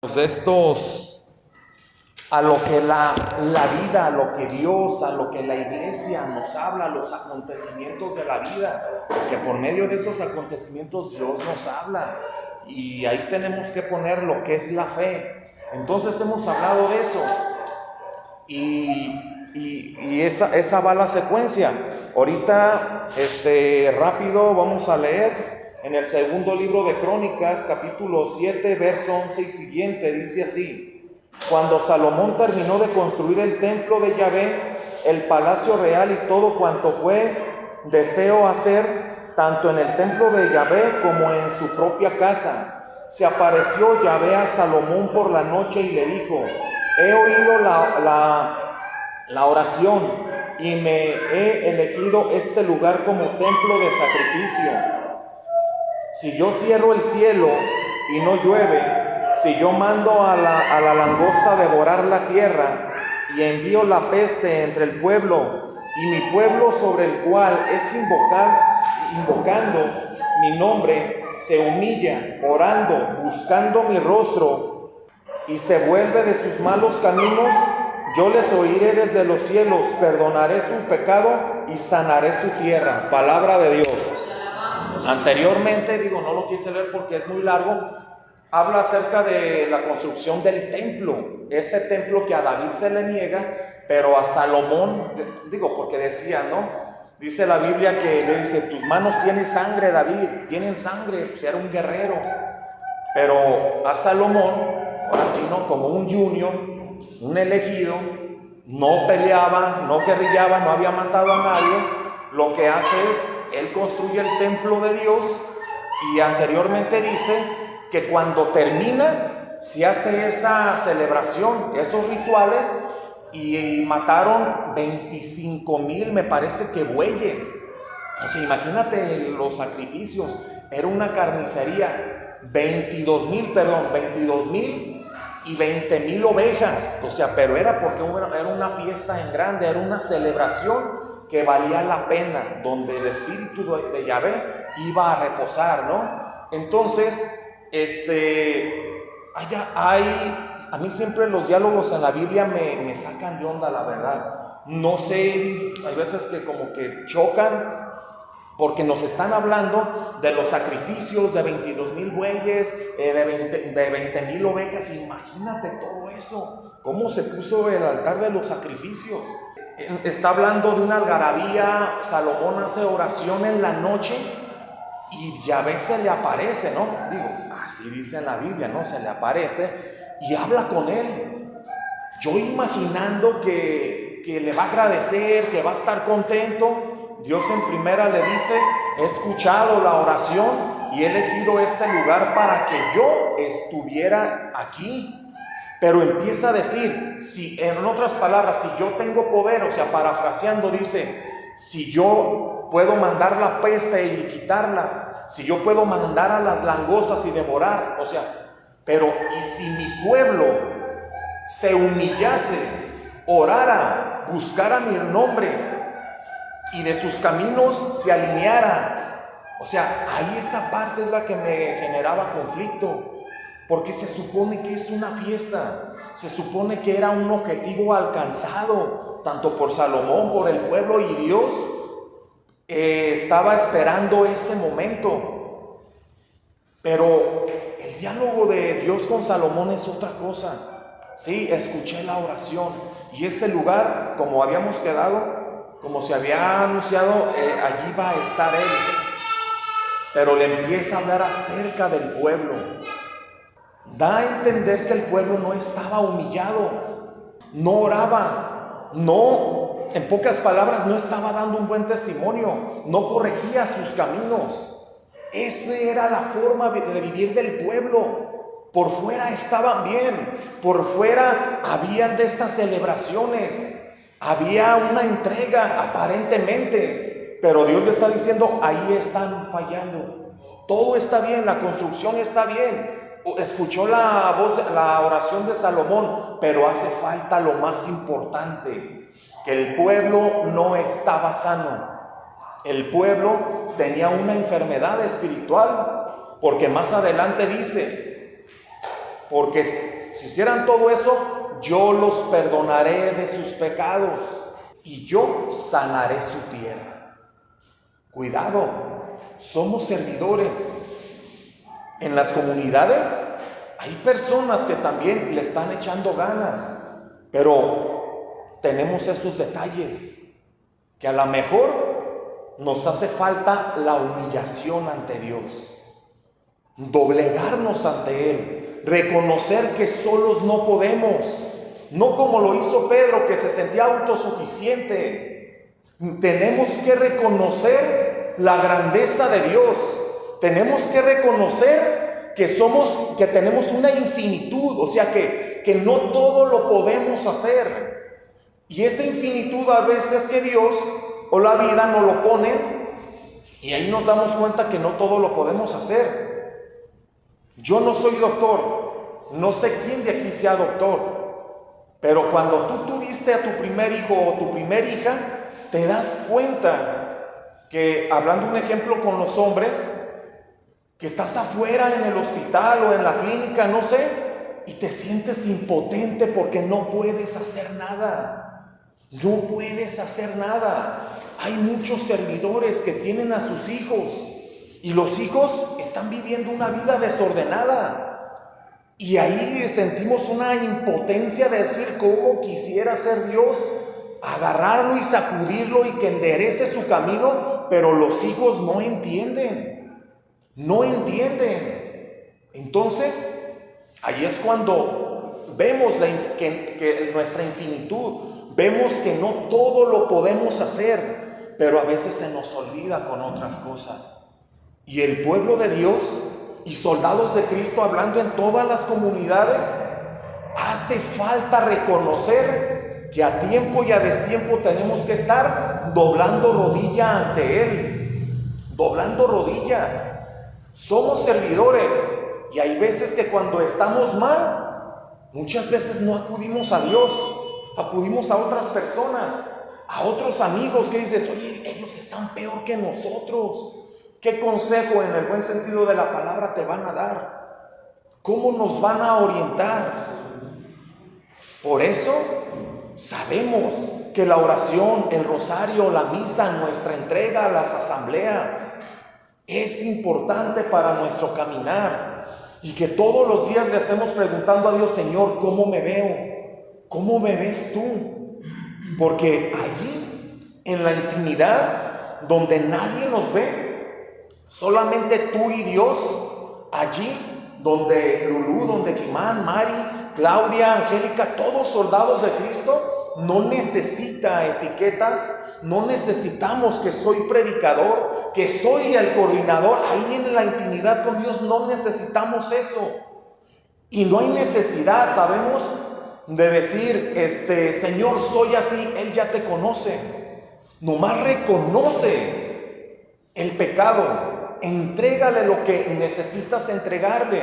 De estos, a lo que la vida, a lo que Dios, a lo que la iglesia nos habla, los acontecimientos de la vida, que por medio de esos acontecimientos Dios nos habla, y ahí tenemos que poner lo que es la fe. Entonces hemos hablado de eso, y esa va la secuencia. Ahorita, rápido vamos a leer en el segundo libro de Crónicas, capítulo 7, verso 11 y siguiente. Dice así: cuando Salomón terminó de construir el templo de Yahvé, el palacio real y todo cuanto fue deseo hacer, tanto en el templo de Yahvé como en su propia casa, se apareció Yahvé a Salomón por la noche y le dijo: he oído la oración y me he elegido este lugar como templo de sacrificio. Si yo cierro el cielo y no llueve, si yo mando a la langosta devorar la tierra y envío la peste entre el pueblo, y mi pueblo sobre el cual es invocando mi nombre se humilla, orando, buscando mi rostro, y se vuelve de sus malos caminos, yo les oiré desde los cielos, perdonaré su pecado y sanaré su tierra. Palabra de Dios. Anteriormente, no lo quise leer porque es muy largo, habla acerca de la construcción del templo, ese templo que a David se le niega, pero a Salomón, porque decía, ¿no? Dice la Biblia que le dice: tus manos tienen sangre, David, tienen sangre, pues era un guerrero. Pero a Salomón, ahora sí, ¿no? Como un junior, un elegido, no peleaba, no guerrillaba, no había matado a nadie. Lo que hace es, él construye el templo de Dios, y anteriormente dice que cuando termina, se hace esa celebración, esos rituales, y mataron 25,000, me parece que bueyes. O sea, imagínate los sacrificios, era una carnicería, 22,000 y 20,000 ovejas. O sea, pero era porque era una fiesta en grande, era una celebración que valía la pena, donde el espíritu de Yahvé iba a reposar, ¿no? Entonces, a mí siempre los diálogos en la Biblia me sacan de onda, la verdad. No sé, hay veces que como que chocan, porque nos están hablando de los sacrificios de 22,000 bueyes, de 20,000 ovejas. Imagínate todo eso, cómo se puso el altar de los sacrificios. Está hablando de una algarabía. Salomón hace oración en la noche y Yahvé se le aparece, ¿no? Así dice en la Biblia, ¿no? Se le aparece y habla con él. Yo imaginando que le va a agradecer, que va a estar contento. Dios en primera le dice: he escuchado la oración y he elegido este lugar para que yo estuviera aquí. Pero empieza a decir, en otras palabras, si yo tengo poder, o sea, parafraseando, dice: si yo puedo mandar la peste y quitarla, si yo puedo mandar a las langostas y devorar, o sea, pero ¿y si mi pueblo se humillase, orara, buscara mi nombre y de sus caminos se alineara? O sea, ahí esa parte es la que me generaba conflicto, porque se supone que es una fiesta, se supone que era un objetivo alcanzado, tanto por Salomón, por el pueblo, y Dios estaba esperando ese momento. Pero el diálogo de Dios con Salomón es otra cosa. Sí, escuché la oración, y ese lugar, como habíamos quedado, como se había anunciado, allí va a estar él. Pero le empieza a hablar acerca del pueblo. Da a entender que el pueblo no estaba humillado, no oraba, no, en pocas palabras, no estaba dando un buen testimonio, no corregía sus caminos. Esa era la forma de vivir del pueblo. Por fuera estaban bien, por fuera habían de estas celebraciones, había una entrega aparentemente, pero Dios le está diciendo: ahí están fallando. Todo está bien, la construcción está bien. Escuchó la voz, la oración de Salomón, pero hace falta lo más importante, que el pueblo no estaba sano. El pueblo tenía una enfermedad espiritual, porque más adelante dice: porque si hicieran todo eso, yo los perdonaré de sus pecados y yo sanaré su tierra. Cuidado, somos servidores. En las comunidades hay personas que también le están echando ganas, pero tenemos esos detalles que a lo mejor nos hace falta la humillación ante Dios, doblegarnos ante Él, reconocer que solos no podemos, no como lo hizo Pedro, que se sentía autosuficiente. Tenemos que reconocer la grandeza de Dios, tenemos que reconocer que tenemos una infinitud, o sea que no todo lo podemos hacer. Y esa infinitud a veces que Dios o la vida nos lo pone, y ahí nos damos cuenta que no todo lo podemos hacer. Yo no soy doctor, no sé quién de aquí sea doctor, pero cuando tú tuviste a tu primer hijo o tu primer hija, te das cuenta que, hablando un ejemplo con los hombres, que estás afuera en el hospital o en la clínica, no sé, y te sientes impotente porque no puedes hacer nada. No puedes hacer nada. Hay muchos servidores que tienen a sus hijos y los hijos están viviendo una vida desordenada. Y ahí sentimos una impotencia de decir, ¿cómo quisiera ser Dios? Agarrarlo y sacudirlo y que enderece su camino, pero los hijos no entienden. No entienden. Entonces, ahí es cuando vemos que nuestra infinitud. Vemos que no todo lo podemos hacer, pero a veces se nos olvida con otras cosas. Y el pueblo de Dios y soldados de Cristo, hablando en todas las comunidades, hace falta reconocer que a tiempo y a destiempo tenemos que estar doblando rodilla ante Él. Doblando rodilla. Somos servidores y hay veces que cuando estamos mal, muchas veces no acudimos a Dios. Acudimos a otras personas, a otros amigos que dices, oye, ellos están peor que nosotros. ¿Qué consejo en el buen sentido de la palabra te van a dar? ¿Cómo nos van a orientar? Por eso sabemos que la oración, el rosario, la misa, nuestra entrega a las asambleas es importante para nuestro caminar y que todos los días le estemos preguntando a Dios, Señor, ¿cómo me veo? ¿Cómo me ves tú? Porque allí, en la intimidad, donde nadie nos ve, solamente tú y Dios, allí donde Lulú, donde Jimán, Mari, Claudia, Angélica, todos soldados de Cristo, no necesita etiquetas, no necesitamos que soy predicador, que soy el coordinador. Ahí en la intimidad con Dios no necesitamos eso. Y no hay necesidad, sabemos, de decir, Señor, soy así. Él ya te conoce. Nomás reconoce el pecado. Entrégale lo que necesitas entregarle.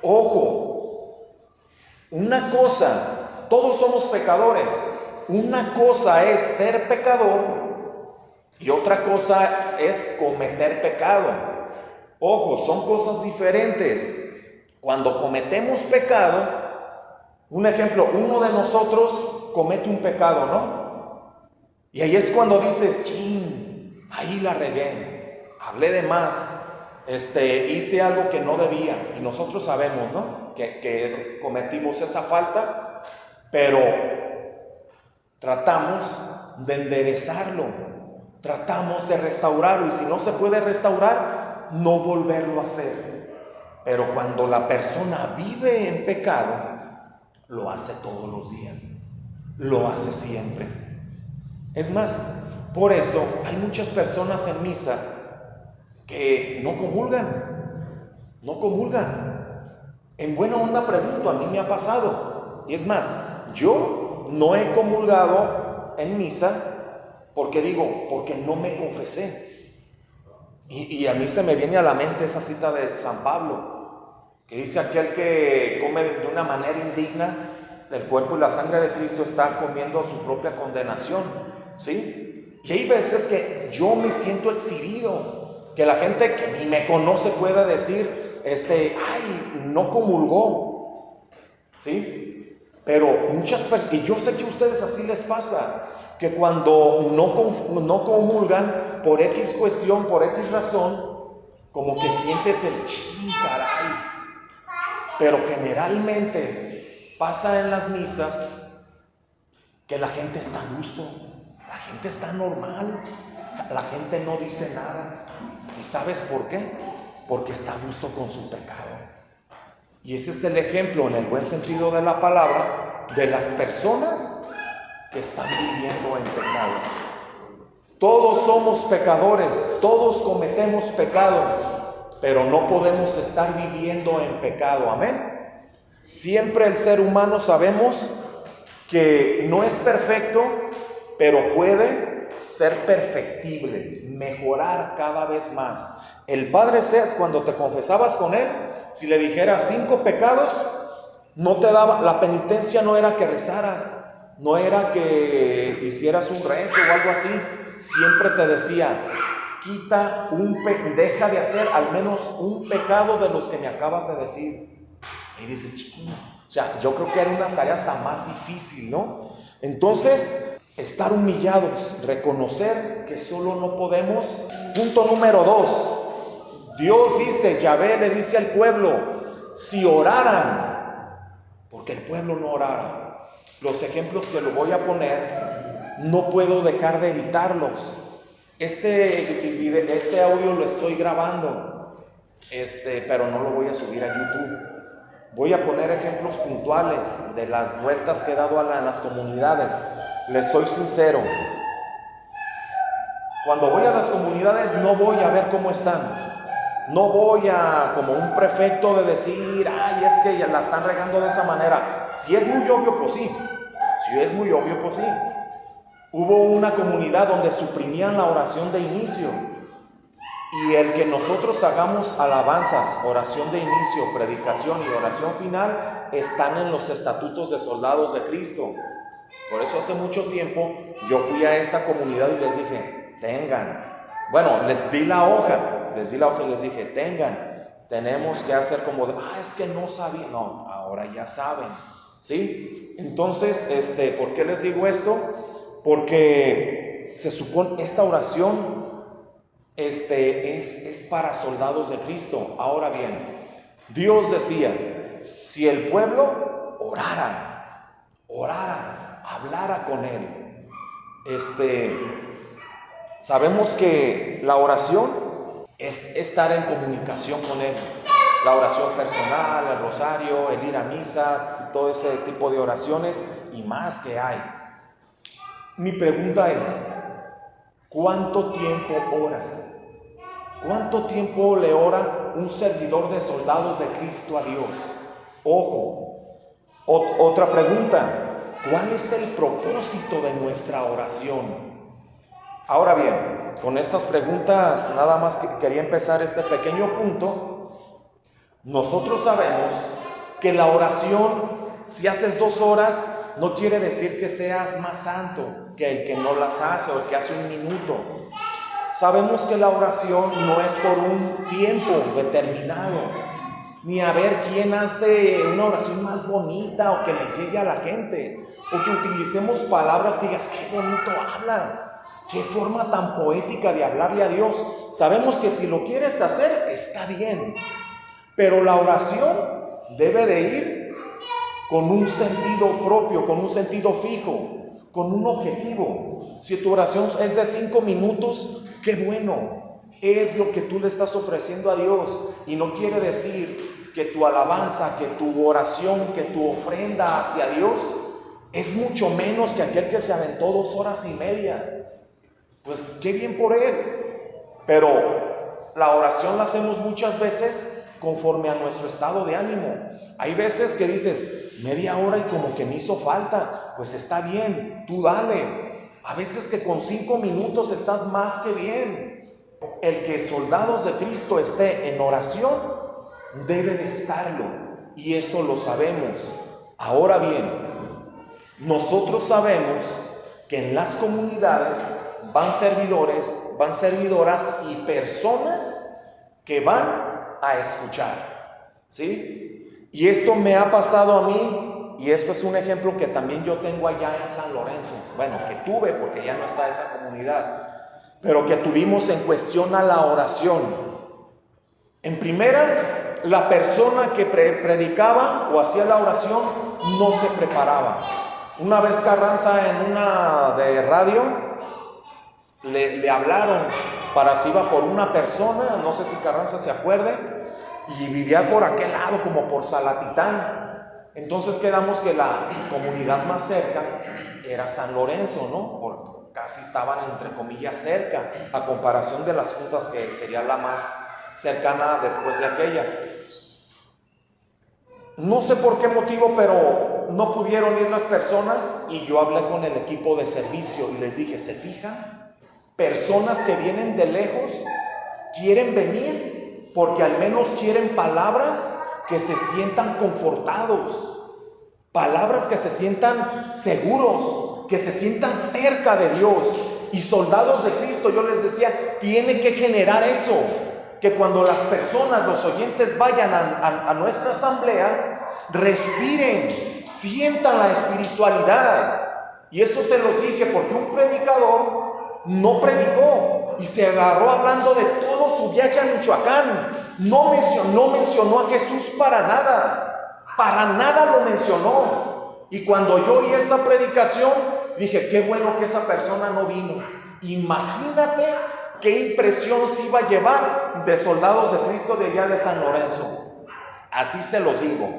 Ojo, una cosa, todos somos pecadores. Una cosa es ser pecador y otra cosa es cometer pecado. Ojo, son cosas diferentes. Cuando cometemos pecado, un ejemplo, uno de nosotros comete un pecado, ¿no? Y ahí es cuando dices, chin, ahí la regué, hablé de más, hice algo que no debía. Y nosotros sabemos, ¿no? Que cometimos esa falta, pero tratamos de enderezarlo, tratamos de restaurarlo. Y si no se puede restaurar, no volverlo a hacer. Pero cuando la persona vive en pecado, lo hace todos los días, lo hace siempre. Es más, por eso hay muchas personas en misa que no comulgan, no comulgan. En buena onda pregunto, a mí me ha pasado. Y es más, yo no he comulgado en misa porque no me confesé. Y a mí se me viene a la mente esa cita de San Pablo, que dice: aquel que come de una manera indigna, el cuerpo y la sangre de Cristo está comiendo su propia condenación, ¿sí? Y hay veces que yo me siento exhibido, que la gente que ni me conoce pueda decir, ay, no comulgó. ¿sí? Pero muchas personas, y yo sé que a ustedes así les pasa, que cuando no comulgan por X cuestión, por X razón, como que sientes el ching, caray. Pero generalmente pasa en las misas que la gente está a gusto, la gente está normal, la gente no dice nada. ¿Y sabes por qué? Porque está a gusto con su pecado. Y ese es el ejemplo, en el buen sentido de la palabra, de las personas que están viviendo en pecado. Todos somos pecadores, todos cometemos pecado, pero no podemos estar viviendo en pecado. Amén. Siempre el ser humano sabemos que no es perfecto, pero puede ser perfectible, mejorar cada vez más. El Padre Seth, cuando te confesabas con él, si le dijeras 5 pecados, no te daba, la penitencia no era que rezaras, no era que hicieras un rezo o algo así. Siempre te decía, deja de hacer al menos un pecado de los que me acabas de decir. Y dices, chiquillo, o sea, yo creo que era una tarea hasta más difícil, ¿no? Entonces, estar humillados, reconocer que solo no podemos. Punto número 2, Dios dice, Yahvé le dice al pueblo, si oraran, porque el pueblo no orara. Los ejemplos que lo voy a poner, no puedo dejar de evitarlos. Este audio lo estoy grabando, pero no lo voy a subir a YouTube. Voy a poner ejemplos puntuales de las vueltas que he dado en las comunidades. Les soy sincero, cuando voy a las comunidades no voy a ver cómo están. No voy a, como un prefecto, de decir, ay, es que ya la están regando de esa manera. Si es muy obvio, pues sí. Si es muy obvio, pues sí. Hubo una comunidad donde suprimían la oración de inicio. Y el que nosotros hagamos alabanzas, oración de inicio, predicación y oración final, están en los estatutos de soldados de Cristo. Por eso hace mucho tiempo yo fui a esa comunidad y les dije, bueno, les di la hoja y les dije, tenemos que hacer como de, es que no sabía. No, ahora ya saben, ¿sí? Entonces, ¿por qué les digo esto? Porque se supone esta oración es para soldados de Cristo. Ahora bien, Dios decía, si el pueblo orara, hablara con él. Sabemos que la oración es estar en comunicación con él. La oración personal, el rosario, el ir a misa, todo ese tipo de oraciones y más que hay. Mi pregunta es, ¿cuánto tiempo oras? ¿Cuánto tiempo le ora un servidor de soldados de Cristo a Dios? Ojo, otra pregunta, ¿cuál es el propósito de nuestra oración? Ahora bien, con estas preguntas nada más quería empezar este pequeño punto. Nosotros sabemos que la oración, si haces 2 horas, no quiere decir que seas más santo que el que no las hace o el que hace 1 minuto. Sabemos que la oración no es por un tiempo determinado, ni a ver quién hace una oración más bonita o que le llegue a la gente, o que utilicemos palabras que digas, qué bonito habla, qué forma tan poética de hablarle a Dios. Sabemos que si lo quieres hacer, está bien, pero la oración debe de ir con un sentido propio, con un sentido fijo, con un objetivo. Si tu oración es de 5 minutos, qué bueno, es lo que tú le estás ofreciendo a Dios. Y no quiere decir que tu alabanza, que tu oración, que tu ofrenda hacia Dios es mucho menos que aquel que se aventó 2 horas y media. Pues qué bien por él. Pero la oración la hacemos muchas veces conforme a nuestro estado de ánimo. Hay veces que dices, media hora y como que me hizo falta. Pues está bien, tú dale. A veces que con 5 minutos estás más que bien. El que soldados de Cristo esté en oración debe de estarlo, y eso lo sabemos. Ahora bien, nosotros sabemos que en las comunidades van servidores, van servidoras y personas que van a escuchar, ¿sí? Y esto me ha pasado a mí y esto es un ejemplo que también yo tengo allá en San Lorenzo, bueno, que tuve porque ya no está esa comunidad, pero que tuvimos en cuestión a la oración. En primera, la persona que predicaba o hacía la oración no se preparaba. Una vez Carranza en una de radio le hablaron para si iba por una persona, no sé si Carranza se acuerde, y vivía por aquel lado, como por Salatitán. Entonces quedamos que la comunidad más cerca era San Lorenzo, ¿no? Porque casi estaban entre comillas cerca, a comparación de las juntas que sería la más cercana después de aquella. No sé por qué motivo, pero no pudieron ir las personas y yo hablé con el equipo de servicio y les dije, ¿se fijan? Personas que vienen de lejos quieren venir porque al menos quieren palabras que se sientan confortados, palabras que se sientan seguros, que se sientan cerca de Dios. Y soldados de Cristo, yo les decía, tiene que generar eso, que cuando las personas, los oyentes vayan a nuestra asamblea, respiren, sientan la espiritualidad. Y eso se los dije porque un predicador no predicó y se agarró hablando de todo su viaje a Michoacán. No mencionó a Jesús para nada lo mencionó. Y cuando yo oí esa predicación, dije, qué bueno que esa persona no vino. Imagínate qué impresión se iba a llevar de soldados de Cristo de allá de San Lorenzo. Así se los digo.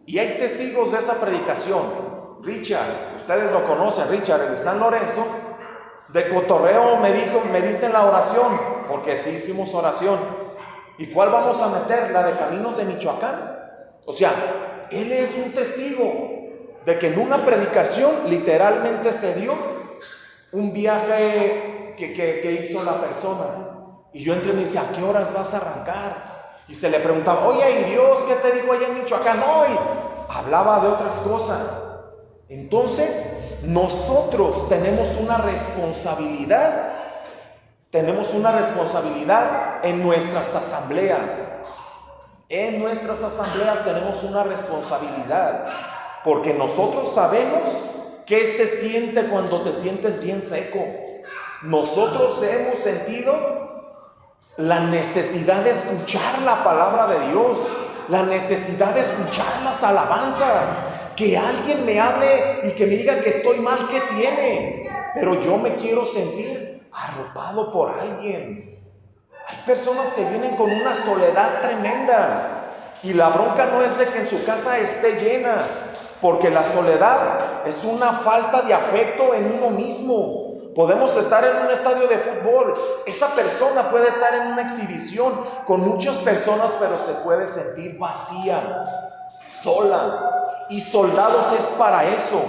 Y hay testigos de esa predicación. Richard, ustedes lo conocen, Richard, el de San Lorenzo, de cotorreo me dicen la oración, porque sí hicimos oración. ¿Y cuál vamos a meter? La de Caminos de Michoacán. O sea, él es un testigo de que en una predicación literalmente se dio un viaje que hizo la persona. Y yo entré y me decía, ¿a qué horas vas a arrancar? Y se le preguntaba, oye, ¿y Dios qué te dijo allá en Michoacán? No, y hablaba de otras cosas. Entonces, nosotros tenemos una responsabilidad en nuestras asambleas. En nuestras asambleas tenemos una responsabilidad, porque nosotros sabemos qué se siente cuando te sientes bien seco. Nosotros hemos sentido la necesidad de escuchar la palabra de Dios, la necesidad de escuchar las alabanzas, que alguien me hable y que me diga que estoy mal, ¿qué tiene? Pero yo me quiero sentir arropado por alguien. Hay personas que vienen con una soledad tremenda y la bronca no es de que en su casa esté llena, porque la soledad es una falta de afecto en uno mismo. Podemos estar en un estadio de fútbol, esa persona puede estar en una exhibición con muchas personas, pero se puede sentir vacía, sola. Y soldados es para eso,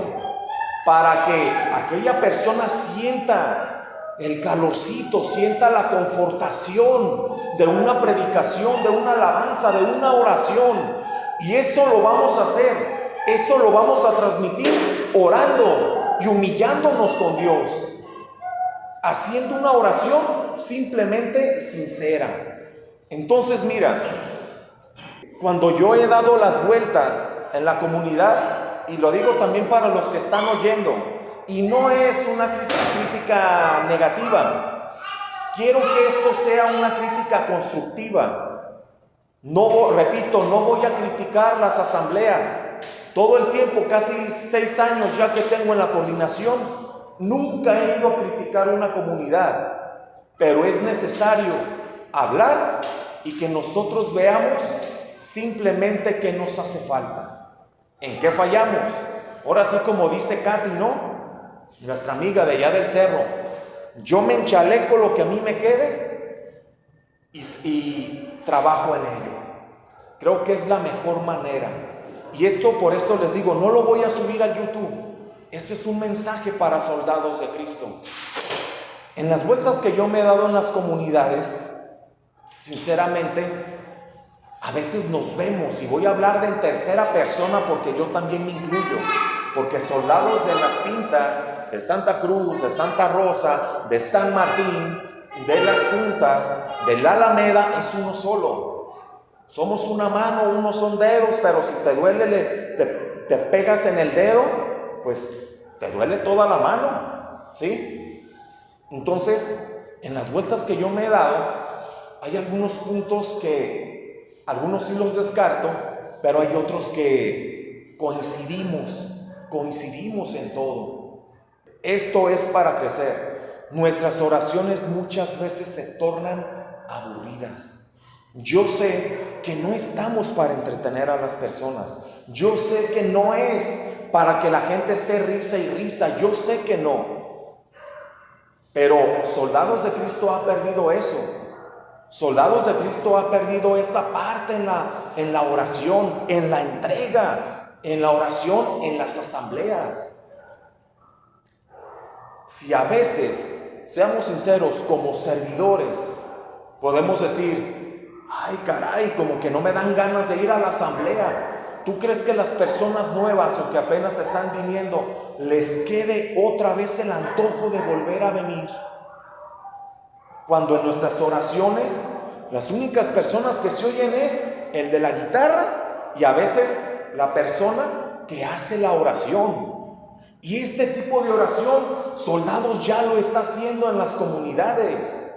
para que aquella persona sienta el calorcito, sienta la confortación de una predicación, de una alabanza, de una oración. Y eso lo vamos a hacer, eso lo vamos a transmitir orando y humillándonos con Dios, haciendo una oración simplemente sincera. Entonces mira, cuando yo he dado las vueltas en la comunidad, y lo digo también para los que están oyendo, y no es una crítica negativa, quiero que esto sea una crítica constructiva. Repito, no voy a criticar las asambleas. Todo el tiempo, casi 6 años ya que tengo en la coordinación, nunca he ido a criticar una comunidad, pero es necesario hablar y que nosotros veamos simplemente qué nos hace falta, en qué fallamos. Ahora sí, como dice Katy, ¿no? Nuestra amiga de allá del cerro, yo me enchaleco lo que a mí me quede y trabajo en ello. Creo que es la mejor manera. Y esto, por eso les digo, no lo voy a subir al YouTube. Esto es un mensaje para soldados de Cristo. En las vueltas que yo me he dado en las comunidades, sinceramente, a veces nos vemos, y voy a hablar de en tercera persona porque yo también me incluyo, porque soldados de las Pintas, de Santa Cruz, de Santa Rosa, de San Martín, de las Juntas, de la Alameda, es uno solo. Somos una mano, unos son dedos, pero si te duele, te pegas en el dedo, pues te duele toda la mano, ¿sí? Entonces, en las vueltas que yo me he dado, hay algunos puntos que algunos sí los descarto, pero hay otros que coincidimos en todo. Esto es para crecer. Nuestras oraciones muchas veces se tornan aburridas. Yo sé que no estamos para entretener a las personas. Yo sé que no es para que la gente esté risa y risa. Yo sé que no. Pero Soldados de Cristo ha perdido eso. Soldados de Cristo ha perdido esa parte en la oración, en la entrega, en la oración, en las asambleas. Si a veces, seamos sinceros, como servidores, podemos decir, ay caray, como que no me dan ganas de ir a la asamblea. ¿Tú crees que las personas nuevas o que apenas están viniendo les quede otra vez el antojo de volver a venir? Cuando en nuestras oraciones las únicas personas que se oyen es el de la guitarra y a veces la persona que hace la oración. Y este tipo de oración, Soldados ya lo está haciendo en las comunidades.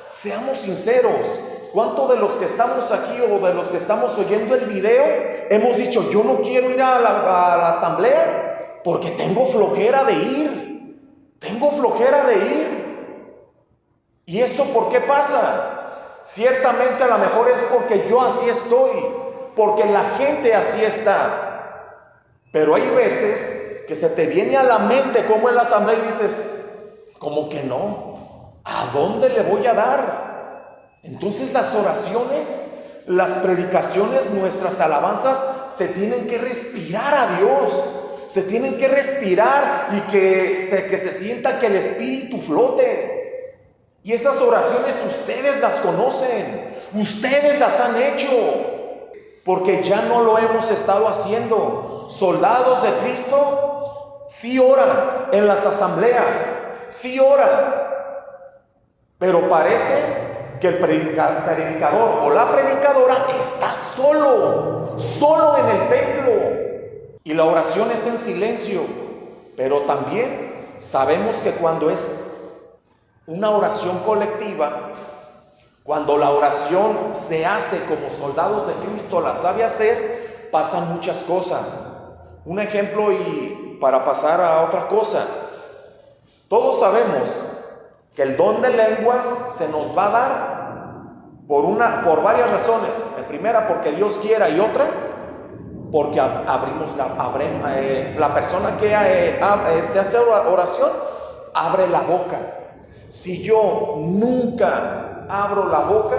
Seamos sinceros, ¿cuántos de los que estamos aquí o de los que estamos oyendo el video hemos dicho, yo no quiero ir a la asamblea porque tengo flojera de ir? Tengo flojera de ir. ¿Y eso por qué pasa? Ciertamente a lo mejor es porque yo así estoy, porque la gente así está. Pero hay veces que se te viene a la mente como en la asamblea y dices, como que no, ¿a dónde le voy a dar? Entonces las oraciones, las predicaciones, nuestras alabanzas se tienen que respirar a Dios, se tienen que respirar y que se sienta que el Espíritu flote. Y esas oraciones ustedes las conocen, ustedes las han hecho, porque ya no lo hemos estado haciendo. Soldados de Cristo sí oran en las asambleas, sí oran, pero parece que el predicador o la predicadora está solo en el templo. Y la oración es en silencio, pero también sabemos que cuando es una oración colectiva, cuando la oración se hace como Soldados de Cristo la sabe hacer, pasan muchas cosas. Un ejemplo y para pasar a otra cosa. Todos sabemos que el don de lenguas se nos va a dar por varias razones. En primera, porque Dios quiera, y otra, porque abrimos la persona que hace oración, abre la boca. Si yo nunca abro la boca,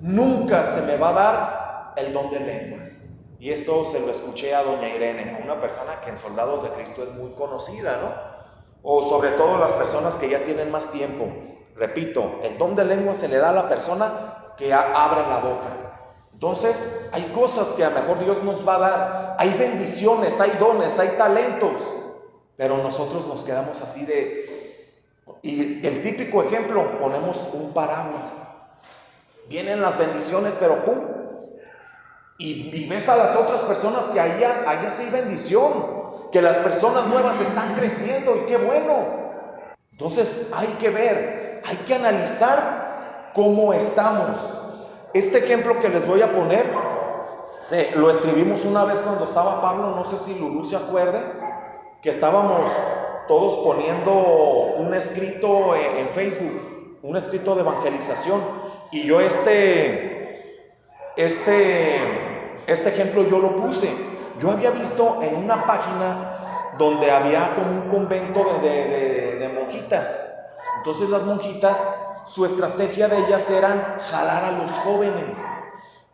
nunca se me va a dar el don de lenguas. Y esto se lo escuché a doña Irene, una persona que en Soldados de Cristo es muy conocida, ¿no? O sobre todo las personas que ya tienen más tiempo. Repito, el don de lenguas se le da a la persona que abre la boca. Entonces, hay cosas que a lo mejor Dios nos va a dar. Hay bendiciones, hay dones, hay talentos. Pero nosotros nos quedamos así de... Y el típico ejemplo, ponemos un paraguas. Vienen las bendiciones, pero ¡pum! Y ves a las otras personas que allá sí hay bendición, que las personas nuevas están creciendo y qué bueno. Entonces hay que ver, hay que analizar cómo estamos. Este ejemplo que les voy a poner, lo escribimos una vez cuando estaba Pablo, no sé si Lulú se acuerde, que estábamos todos poniendo un escrito en Facebook, un escrito de evangelización, y yo este ejemplo yo lo puse. Yo había visto en una página donde había como un convento de monjitas. Entonces las monjitas, su estrategia de ellas eran jalar a los jóvenes,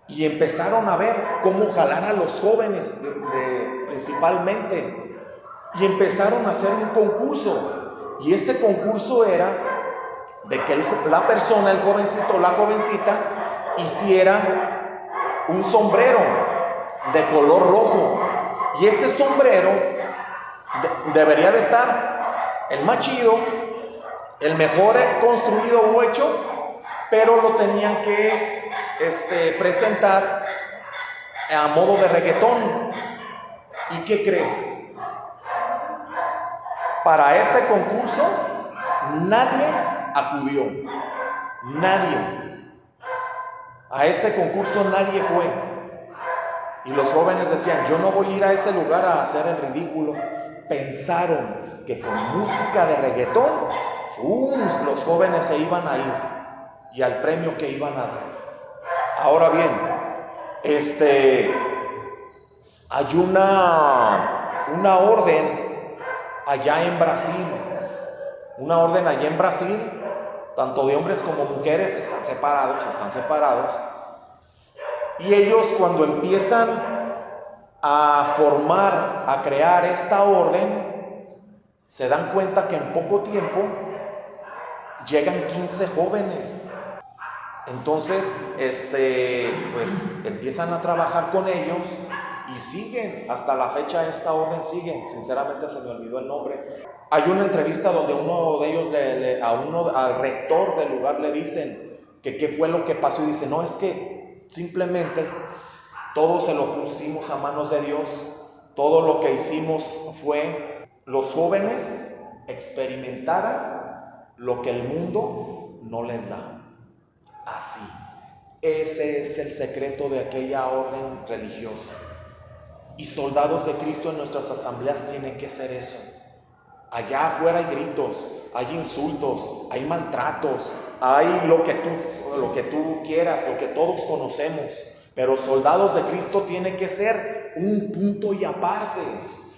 y empezaron a ver cómo jalar a los jóvenes principalmente, y empezaron a hacer un concurso, y ese concurso era de que la persona, el jovencito o la jovencita, hiciera un sombrero de color rojo, y ese sombrero debería de estar el más chido, el mejor construido o hecho, pero lo tenían que presentar a modo de reggaetón. ¿Y qué crees? Para ese concurso nadie acudió. Nadie. A ese concurso nadie fue. Y los jóvenes decían, yo no voy a ir a ese lugar a hacer el ridículo. Pensaron que con música de reggaetón, los jóvenes se iban a ir y al premio que iban a dar. Ahora bien, hay una orden allá en Brasil. Una orden allá en Brasil, tanto de hombres como mujeres, están separados. Y ellos, cuando empiezan a formar, a crear esta orden, se dan cuenta que en poco tiempo llegan 15 jóvenes. Entonces, pues empiezan a trabajar con ellos y siguen, hasta la fecha esta orden sigue. Sinceramente se me olvidó el nombre. Hay una entrevista donde uno de ellos al rector del lugar le dicen que qué fue lo que pasó y dice, no, es que simplemente todo se lo pusimos a manos de Dios. Todo lo que hicimos fue los jóvenes experimentaran lo que el mundo no les da. Así. Ese es el secreto de aquella orden religiosa. Y soldados de Cristo en nuestras asambleas tienen que ser eso. Allá afuera hay gritos, hay insultos, hay maltratos, hay lo que tú quieras, lo que todos conocemos. Pero soldados de Cristo tiene que ser un punto y aparte.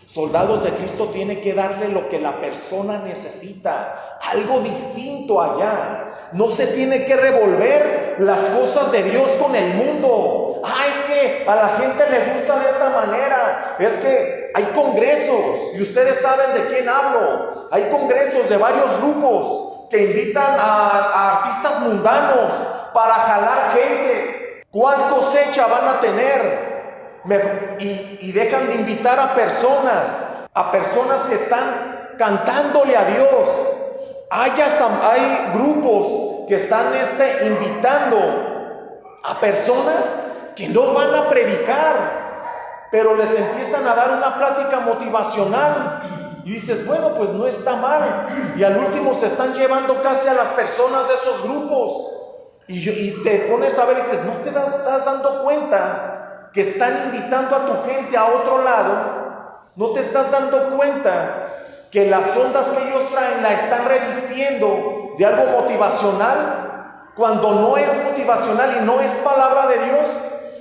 Soldados de Cristo tiene que darle lo que la persona necesita, algo distinto allá. No se tiene que revolver las cosas de Dios con el mundo. Es que a la gente le gusta de esta manera. Es que hay congresos, y ustedes saben de quién hablo. Hay congresos de varios grupos que invitan a artistas mundanos para jalar gente. ¿Cuál cosecha van a tener? Y dejan de invitar a personas que están cantándole a Dios. Hay grupos que están invitando a personas que no van a predicar, pero les empiezan a dar una plática motivacional. Y dices, bueno, pues no está mal. Y al último se están llevando casi a las personas de esos grupos. Y te pones a ver y dices, ¿no te estás dando cuenta que están invitando a tu gente a otro lado? ¿No te estás dando cuenta que las ondas que ellos traen la están revistiendo de algo motivacional? Cuando no es motivacional y no es palabra de Dios,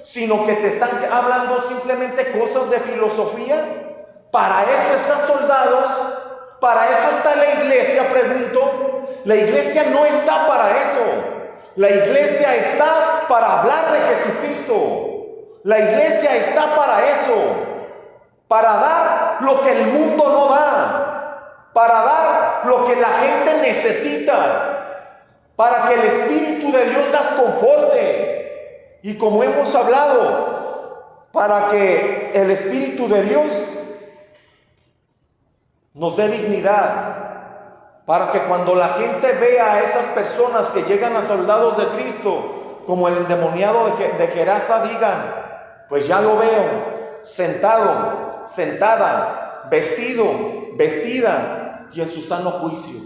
sino que te están hablando simplemente cosas de filosofía. Para eso están soldados, para eso está la iglesia, pregunto. La iglesia no está para eso. La iglesia está para hablar de Jesucristo. La iglesia está para eso, para dar lo que el mundo no da, para dar lo que la gente necesita, para que el Espíritu de Dios las conforte. Y como hemos hablado, para que el Espíritu de Dios nos dé dignidad, para que cuando la gente vea a esas personas que llegan a soldados de Cristo, como el endemoniado de Gerasa, digan, pues ya lo veo, sentado, sentada, vestido, vestida y en su sano juicio.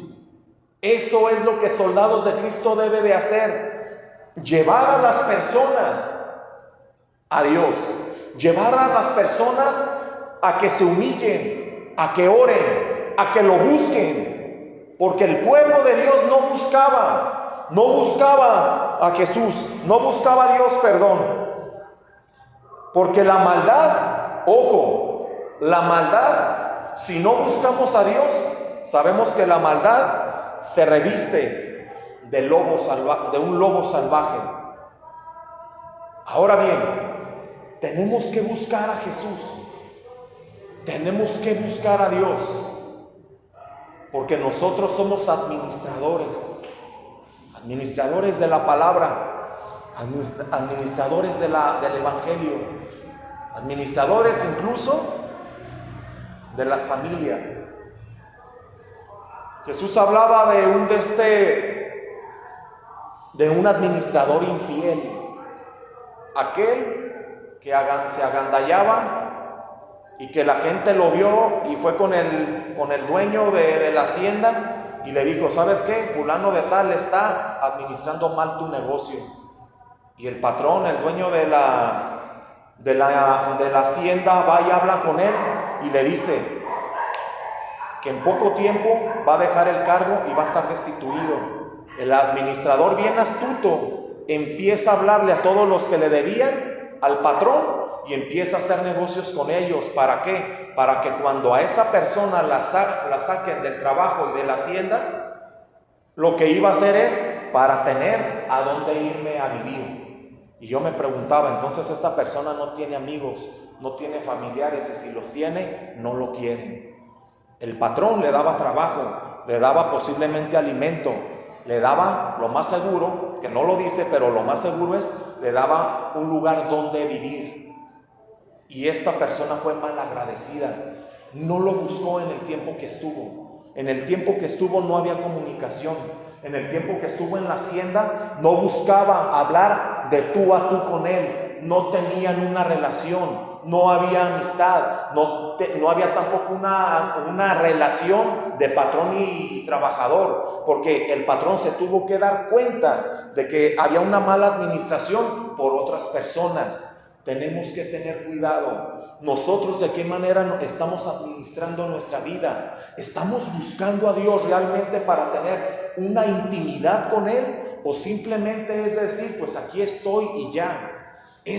Eso es lo que soldados de Cristo debe de hacer. Llevar a las personas a Dios. Llevar a las personas a que se humillen, a que oren, a que lo busquen. Porque el pueblo de Dios no buscaba a Jesús, no buscaba a Dios, perdón. Porque la maldad, ojo, la maldad, si no buscamos a Dios, sabemos que la maldad se reviste de un lobo salvaje. Ahora bien, tenemos que buscar a Jesús, tenemos que buscar a Dios, porque nosotros somos administradores de la palabra, administradores del Evangelio, administradores incluso de las familias. Jesús hablaba de un administrador infiel, aquel que se agandallaba y que la gente lo vio y fue con el dueño de la hacienda y le dijo, ¿sabes qué? Fulano de tal está administrando mal tu negocio. Y el patrón, el dueño de la hacienda, va y habla con él y le dice que en poco tiempo va a dejar el cargo y va a estar destituido. El administrador, bien astuto, empieza a hablarle a todos los que le debían al patrón y empieza a hacer negocios con ellos. ¿Para qué? Para que cuando a esa persona la saquen del trabajo y de la hacienda, lo que iba a hacer es para tener a dónde irme a vivir. Y yo me preguntaba, entonces esta persona no tiene amigos, no tiene familiares, y si los tiene, no lo quieren. El patrón le daba trabajo, le daba posiblemente alimento, le daba, lo más seguro, que no lo dice, pero lo más seguro es, le daba un lugar donde vivir. Y esta persona fue mal agradecida, no lo buscó en el tiempo que estuvo. En el tiempo que estuvo no había comunicación. En el tiempo que estuvo en la hacienda no buscaba hablar de tú a tú con él. No tenían una relación, no había amistad, no había tampoco una relación de patrón y trabajador, porque el patrón se tuvo que dar cuenta de que había una mala administración por otras personas. Tenemos que tener cuidado. Nosotros, ¿de qué manera estamos administrando nuestra vida? ¿Estamos buscando a Dios realmente para tener una intimidad con Él? ¿O simplemente es decir, pues aquí estoy y ya? De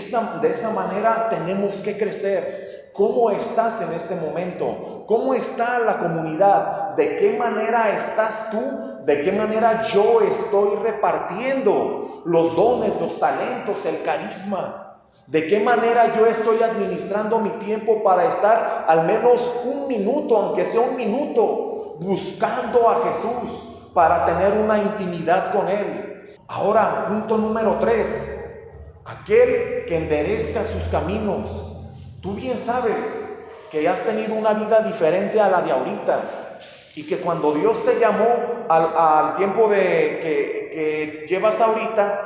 esa manera tenemos que crecer. ¿Cómo estás en este momento? ¿Cómo está la comunidad? ¿De qué manera estás tú? ¿De qué manera yo estoy repartiendo los dones, los talentos, el carisma? ¿De qué manera yo estoy administrando mi tiempo para estar al menos un minuto, aunque sea un minuto, buscando a Jesús para tener una intimidad con Él? Ahora, punto número 3, aquel que enderezca sus caminos. Tú bien sabes que has tenido una vida diferente a la de ahorita y que cuando Dios te llamó al tiempo que llevas ahorita,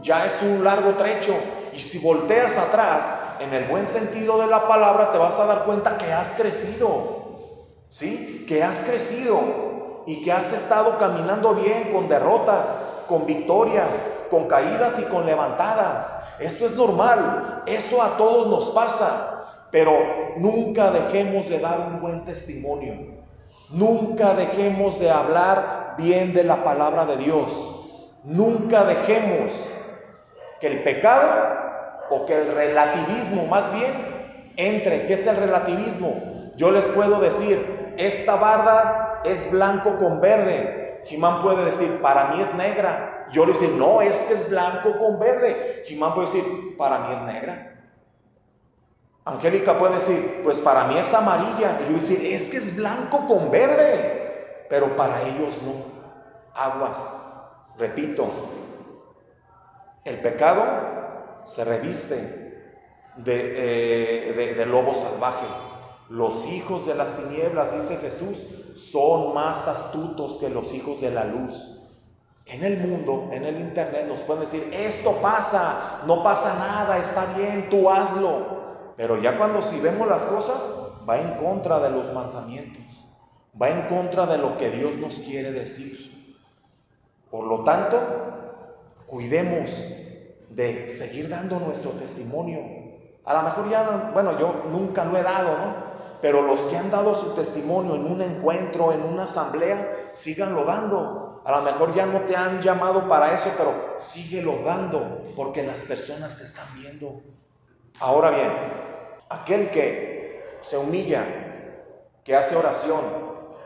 ya es un largo trecho, y si volteas atrás, en el buen sentido de la palabra, te vas a dar cuenta que has crecido, ¿sí? Que has crecido y que has estado caminando bien, con derrotas, con victorias, con caídas y con levantadas. Esto es normal, eso a todos nos pasa, pero nunca dejemos de dar un buen testimonio. Nunca dejemos de hablar bien de la palabra de Dios. Nunca dejemos que el pecado o que el relativismo más bien entre. ¿Qué es el relativismo? Yo les puedo decir, esta barda es blanco con verde. Jimán puede decir, para mí es negra. Yo le decir, no, es que es blanco con verde. Jimán puede decir, para mí es negra. Angélica puede decir, pues para mí es amarilla. Y yo decir, es que es blanco con verde. Pero para ellos no. Aguas. Repito, el pecado se reviste de lobo salvaje. Los hijos de las tinieblas, dice Jesús, son más astutos que los hijos de la luz. En el mundo, en el internet nos pueden decir, esto pasa, no pasa nada, está bien, tú hazlo. Pero ya cuando si vemos las cosas, va en contra de los mandamientos, va en contra de lo que Dios nos quiere decir. Por lo tanto, cuidemos de seguir dando nuestro testimonio. A lo mejor ya, bueno, yo nunca lo he dado, ¿no? Pero los que han dado su testimonio en un encuentro, en una asamblea, síganlo dando. A lo mejor ya no te han llamado para eso, pero síguelo dando, porque las personas te están viendo. Ahora bien, aquel que se humilla, que hace oración,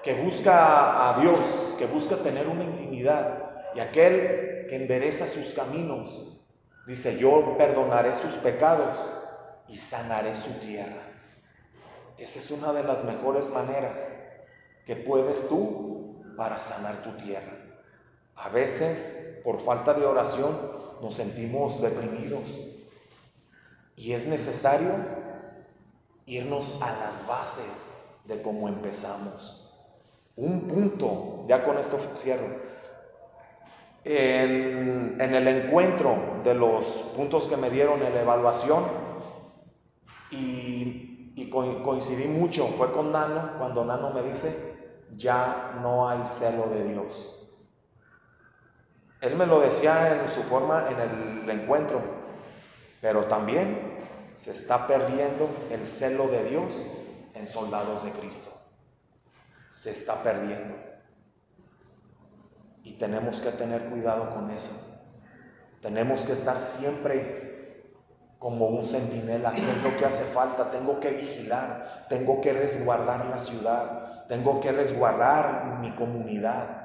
que busca a Dios, que busca tener una intimidad, y aquel que endereza sus caminos, dice, yo perdonaré sus pecados y sanaré su tierra. Esa es una de las mejores maneras que puedes tú para sanar tu tierra. A veces, por falta de oración, nos sentimos deprimidos y es necesario irnos a las bases de cómo empezamos. Un punto, ya con esto cierro. En el encuentro de los puntos que me dieron en la evaluación y y coincidí mucho, fue con Nano, cuando Nano me dice, ya no hay celo de Dios. Él me lo decía en su forma en el encuentro, pero también se está perdiendo el celo de Dios en soldados de Cristo. Se está perdiendo. Y tenemos que tener cuidado con eso. Tenemos que estar siempre como un centinela. ¿Qué es lo que hace falta? Tengo que vigilar, tengo que resguardar la ciudad, tengo que resguardar mi comunidad.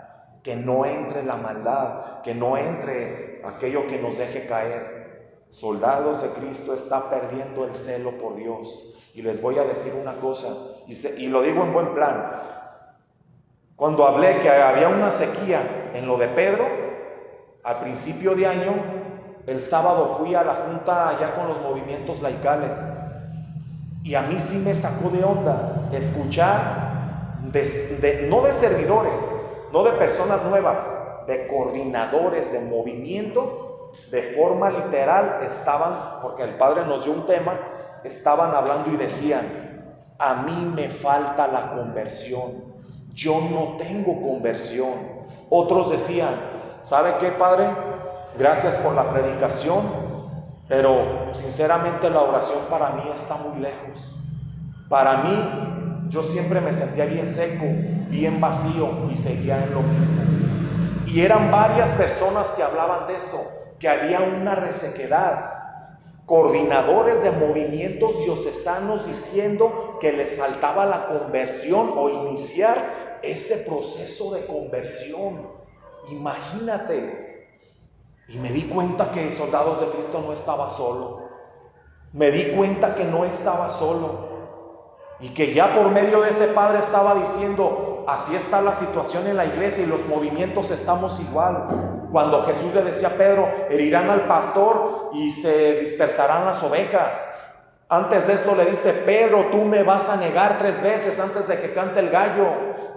Que no entre la maldad, que no entre aquello que nos deje caer. Soldados de Cristo está perdiendo el celo por Dios. Y les voy a decir una cosa, y lo digo en buen plan. Cuando hablé que había una sequía en lo de Pedro, al principio de año, el sábado fui a la junta allá con los movimientos laicales. Y a mí sí me sacó de onda escuchar, no de servidores, no de personas nuevas, de coordinadores de movimiento, de forma literal estaban, porque el Padre nos dio un tema, estaban hablando y decían, a mí me falta la conversión, yo no tengo conversión. Otros decían, ¿sabe qué, Padre? Gracias por la predicación, pero sinceramente la oración para mí está muy lejos. Para mí, yo siempre me sentía bien seco, bien vacío y seguía en lo mismo. Y eran varias personas que hablaban de esto, que había una resequedad. Coordinadores de movimientos diocesanos diciendo que les faltaba la conversión o iniciar ese proceso de conversión. Imagínate. Y me di cuenta que Soldados de Cristo no estaba solo. Me di cuenta que no estaba solo. Y que ya por medio de ese padre estaba diciendo, así está la situación en la iglesia y los movimientos estamos igual. Cuando Jesús le decía a Pedro, herirán al pastor y se dispersarán las ovejas. Antes de eso le dice, Pedro, tú me vas a negar 3 veces antes de que cante el gallo.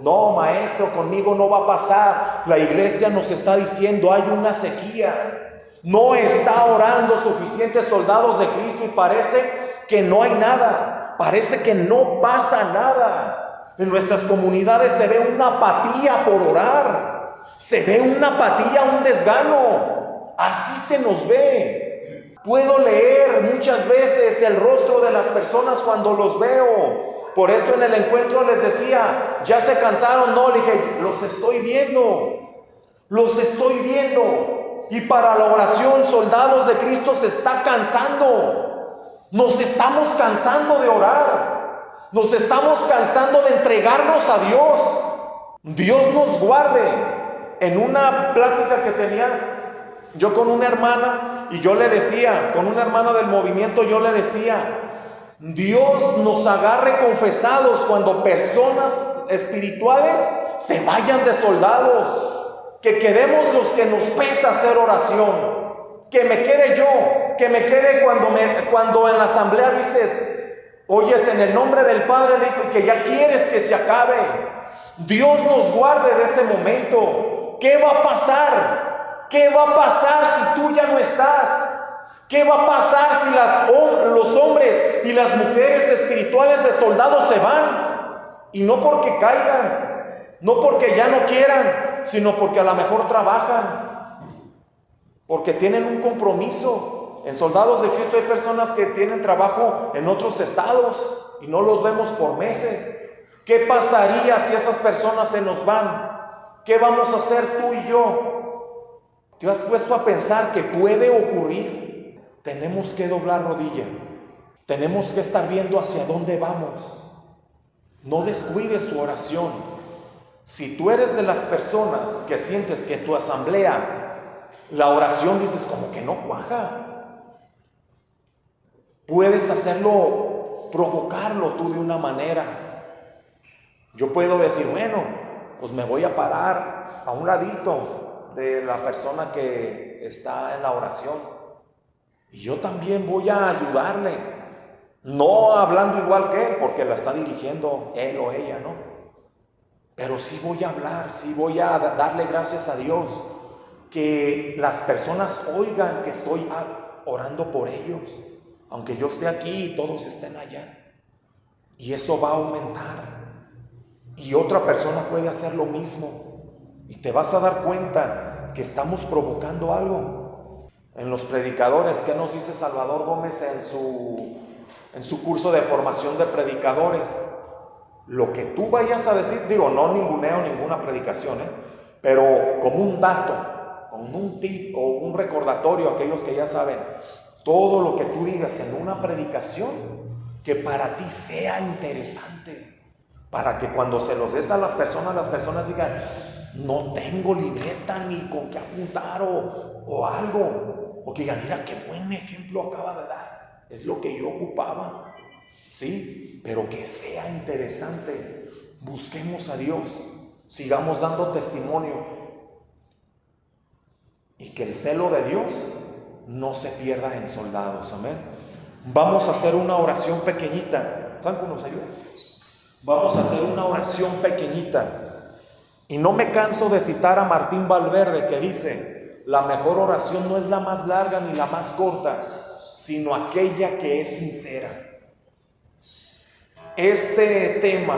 No, maestro, conmigo no va a pasar. La iglesia nos está diciendo, hay una sequía. No está orando suficientes soldados de Cristo y parece que no hay nada. Parece que no pasa nada. En nuestras comunidades se ve una apatía por orar. Se ve una apatía, un desgano. Así se nos ve. Puedo leer muchas veces el rostro de las personas cuando los veo. Por eso en el encuentro les decía, ¿ya se cansaron? No, le dije, los estoy viendo. Los estoy viendo. Y para la oración, Soldados de Cristo se está cansando. Nos estamos cansando de orar. Nos estamos cansando de entregarnos a Dios. Dios nos guarde. En una plática que tenía yo con una hermana, y yo le decía, con una hermana del movimiento, yo le decía, Dios nos agarre confesados cuando personas espirituales se vayan de soldados. Que quedemos los que nos pesa hacer oración. Que me quede yo, que me quede cuando en la asamblea dices, oyes en el nombre del Padre, el Hijo, y que ya quieres que se acabe. Dios nos guarde de ese momento. ¿Qué va a pasar? ¿Qué va a pasar si tú ya no estás? ¿Qué va a pasar si los hombres y las mujeres espirituales de soldados se van? Y no porque caigan, no porque ya no quieran, sino porque a lo mejor trabajan. Porque tienen un compromiso. En Soldados de Cristo hay personas que tienen trabajo en otros estados y no los vemos por meses. ¿Qué pasaría si esas personas se nos van? ¿Qué vamos a hacer tú y yo? ¿Te has puesto a pensar que puede ocurrir? Tenemos que doblar rodilla. Tenemos que estar viendo hacia dónde vamos. No descuides tu oración. Si tú eres de las personas que sientes que tu asamblea, la oración dices como que no cuaja, puedes hacerlo, provocarlo tú de una manera. Yo puedo decir, bueno, pues me voy a parar a un ladito de la persona que está en la oración y yo también voy a ayudarle, no hablando igual que él porque la está dirigiendo él o ella, ¿no? Pero sí voy a hablar, sí voy a darle gracias a Dios. Que las personas oigan que estoy orando por ellos, aunque yo esté aquí y todos estén allá. y eso va a aumentar. Y otra persona puede hacer lo mismo. Y te vas a dar cuenta que estamos provocando algo. En los predicadores, ¿qué nos dice Salvador Gómez en su curso de formación de predicadores? Lo que tú vayas a decir, digo, no ninguneo ninguna predicación, pero como un dato, como un tip o un recordatorio a aquellos que ya saben, todo lo que tú digas en una predicación, que para ti sea interesante, para que cuando se los des a las personas digan, no tengo libreta ni con qué apuntar o algo, o que digan, mira qué buen ejemplo acaba de dar, es lo que yo ocupaba. Sí, pero que sea interesante. Busquemos a Dios, sigamos dando testimonio y que el celo de Dios no se pierda en soldados. Amén. Vamos a hacer una oración pequeñita. ¿Saben cómo nos ayuda? Vamos a hacer una oración pequeñita. Y no me canso de citar a Martín Valverde, que dice: la mejor oración no es la más larga ni la más corta, sino aquella que es sincera. Este tema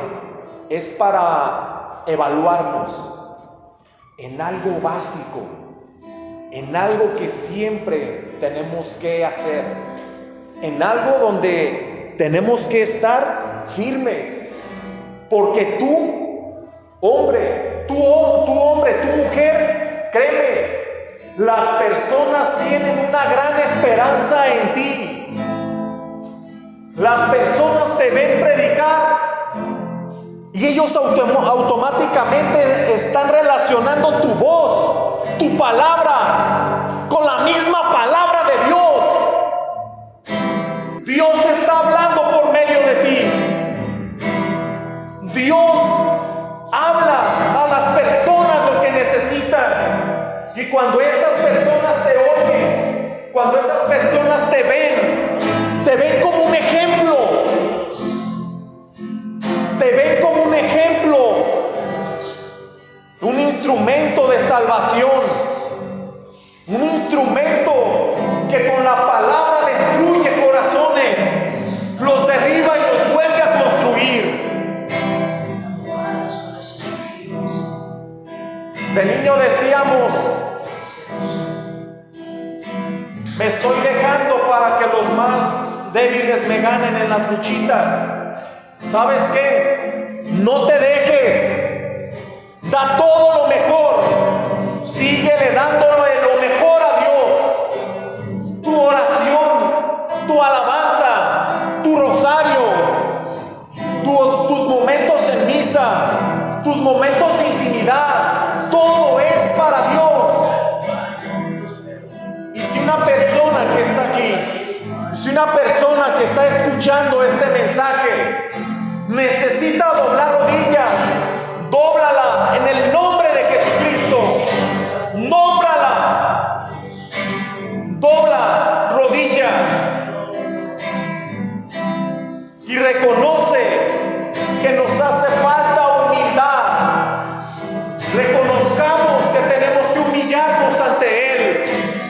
es para evaluarnos en algo básico, en algo que siempre tenemos que hacer, en algo donde tenemos que estar firmes, porque tú, hombre, tú mujer, créeme, las personas tienen una gran esperanza en ti. Las personas te ven predicar y ellos automáticamente están relacionando tu voz, tu palabra, con la misma palabra de Dios. Dios está hablando por medio de ti. Dios habla a las personas lo que necesitan. Y cuando estas personas te oyen, cuando estas personas te ven como un ejemplo. Te ven como un ejemplo, un instrumento de salvación, un instrumento que con la palabra destruye corazones, los derriba y los vuelve a construir. De niño decíamos: me estoy dejando para que los más débiles me ganen en las luchitas. ¿Sabes qué? No te dejes. Da todo lo mejor. Síguele dándole lo mejor a Dios. Tu oración, tu alabanza, tu rosario, tus momentos en misa, tus momentos de intimidad, todo es para Dios. Y si una persona que está aquí, si una persona que está escuchando este mensaje necesita doblar rodillas, dóblala en el nombre de Jesucristo. Nómbrala. Dobla rodillas y reconoce que nos hace falta humildad. Reconozcamos que tenemos que humillarnos ante Él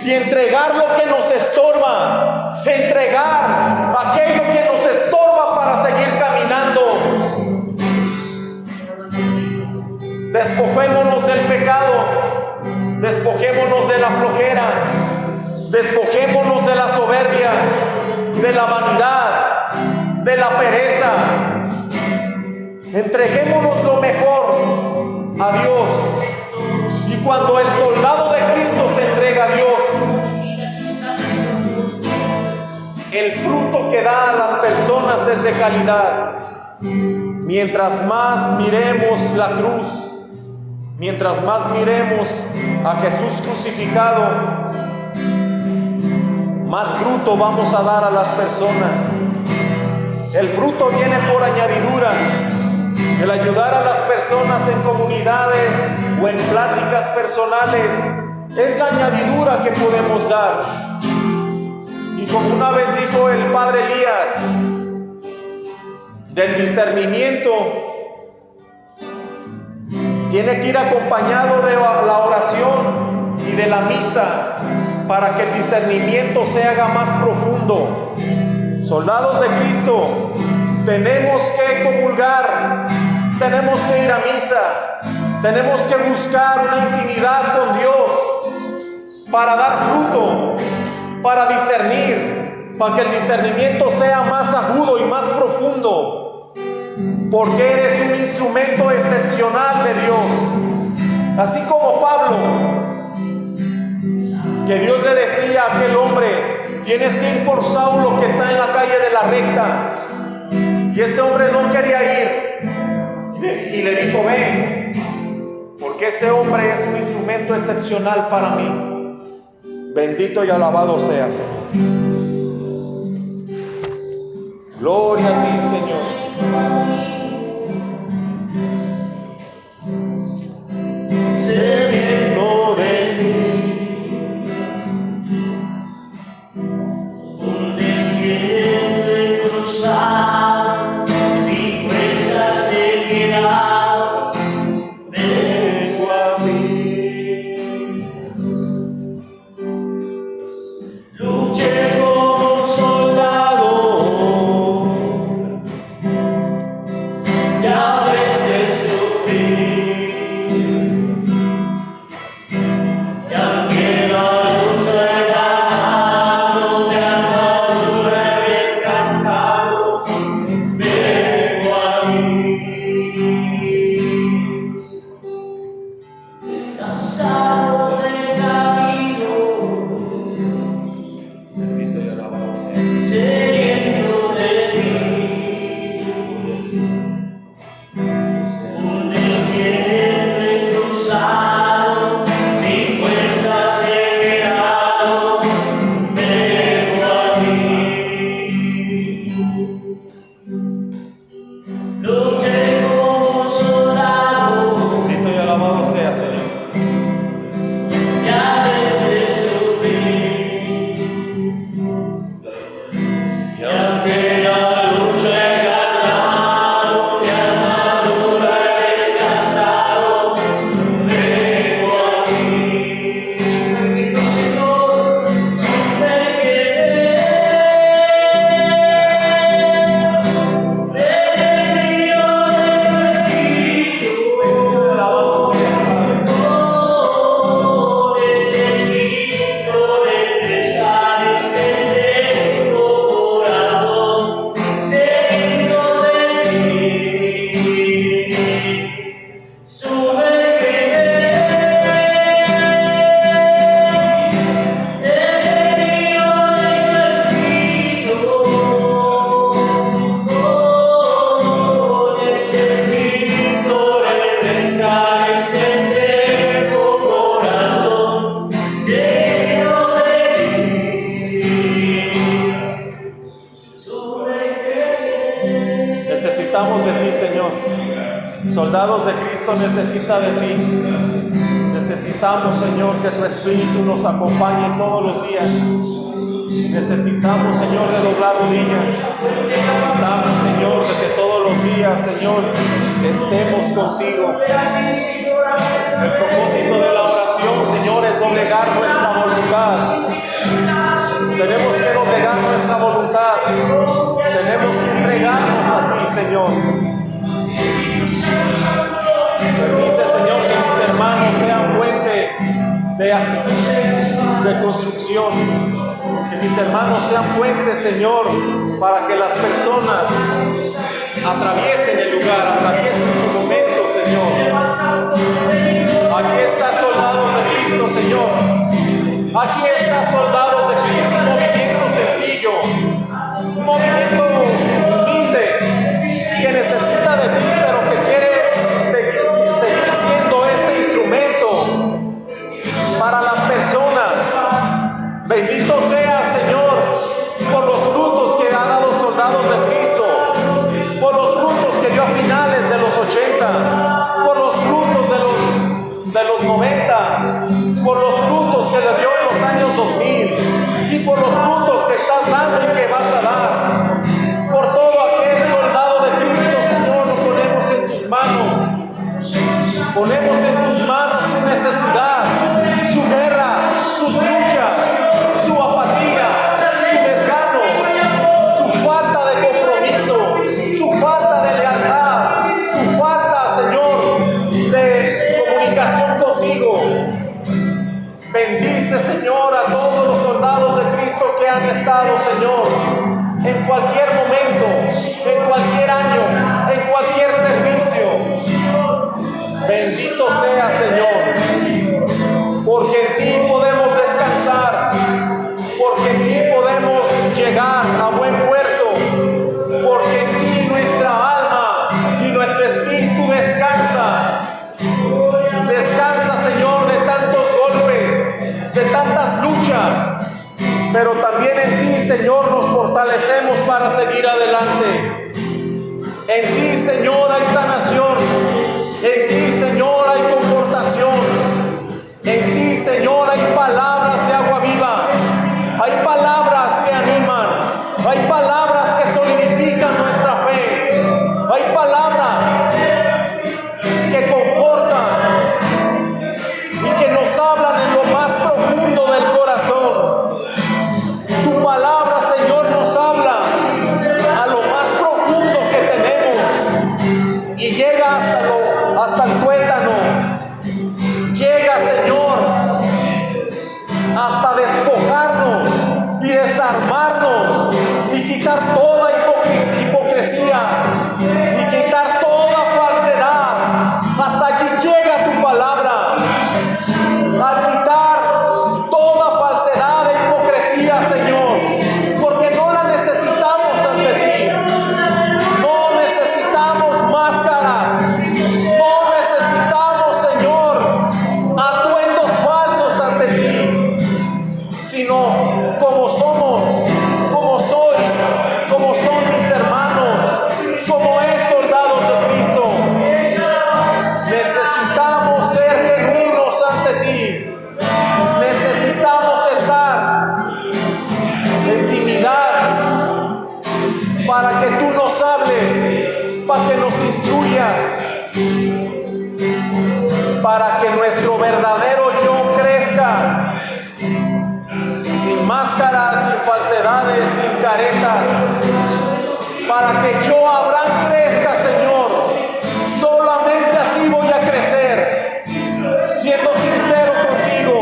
y entregar lo que nos estorba, entregar aquello que nos estorba para seguir caminando. Despojémonos del pecado, despojémonos de la flojera, despojémonos de la soberbia, de la vanidad, de la pereza. Entreguémonos lo mejor a Dios. Y cuando el soldado de Cristo se entrega a Dios, el fruto que da a las personas es de calidad. Mientras más miremos la cruz, mientras más miremos a Jesús crucificado, más fruto vamos a dar a las personas. El fruto viene por añadidura. El ayudar a las personas en comunidades o en pláticas personales es la añadidura que podemos dar. Y como una vez dijo el padre Elías, del discernimiento tiene que ir acompañado de la oración y de la misa para que el discernimiento se haga más profundo. Soldados de Cristo, tenemos que comulgar, tenemos que ir a misa, tenemos que buscar una intimidad con Dios para dar fruto, para discernir, para que el discernimiento sea más agudo y más profundo, porque eres un instrumento excepcional de Dios. Así como Pablo, que Dios le decía a aquel hombre: tienes que ir por Saulo que está en la calle de la recta, y este hombre no quería ir, y le dijo: ven, porque ese hombre es un instrumento excepcional para mí. Bendito y alabado sea, Señor. Gloria a ti, Señor. Sediento de ti, un desierto cruzado, sin fuerzas he quedado, vengo a ti. Luché como un soldado, y a veces sufrí. Necesitamos de ti, Señor. Soldados de Cristo necesita de ti. Necesitamos, Señor, que tu Espíritu nos acompañe todos los días. Necesitamos, Señor, de doblar rodillas. Necesitamos, Señor, de que todos los días, Señor, estemos contigo. El propósito de la oración, Señor, es doblegar nuestra voluntad. Tenemos que doblegar nuestra voluntad. Tenemos que entregarnos a ti, Señor. Permite, Señor, que mis hermanos sean fuente de construcción. Que mis hermanos sean fuente, Señor, para que las personas atraviesen el lugar, atraviesen su momento, Señor. Aquí está soldados de Cristo, Señor. Aquí está soldados de Cristo. Un movimiento sencillo, un movimiento humilde, que necesita de ti, pero que quiere seguir siendo ese instrumento para las personas. Bendito sea, Señor, por los frutos que ha dado soldados de Cristo, por los frutos que dio a finales de los 80, por los frutos de los 90, por los frutos que le dio en los años 2000 y por los frutos que estás dando y que vas a dar. Por todo aquel soldado de Cristo, Señor, lo ponemos en tus manos. Ponemos en tus manos su necesidad, su guerra, sus luchas, su apatía, su desgano, su falta de compromiso, visto que han estado, Señor, en cualquier momento, en cualquier año, en cualquier servicio. Bendito sea, Señor, porque en ti podemos descansar, porque en ti podemos llegar a buen puerto, porque en ti nuestra alma y nuestro espíritu descansa. Descansa, Señor, de tantos golpes, de tantas luchas, pero también en ti, Señor, nos fortalecemos para seguir adelante. En ti, Señor, hay sanación. En ti, Señor, hay confortación. En ti, Señor, hay palabras de agua viva. Hay palabras que animan. Hay palabras que solidifican nuestra fe. Hay palabras que confortan y que nos hablan en lo más profundo del corazón. Tu palabra, Señor, nos habla a lo más profundo que tenemos y llega hasta el tuétano. Llega, Señor, hasta despojarnos y desarmarnos y quitar toda hipocresía y quitar toda falsedad. Hasta allí llega tu palabra. Al quitar toda falsedad e hipocresía, Señor, porque no la necesitamos ante ti. No necesitamos máscaras. No necesitamos, Señor, atuendos falsos ante ti, sino como somos, como soy, como son mis hermanos, como es soldados de Cristo. Necesitamos ser genuinos ante ti. Necesitamos estar en intimidad para que tú nos hables, para que nos instruyas, para que nuestro verdadero yo crezca, sin máscaras, sin falsedades, sin caretas, para que yo, Abraham, crezca, Señor. Solamente así voy a crecer, siendo sincero contigo,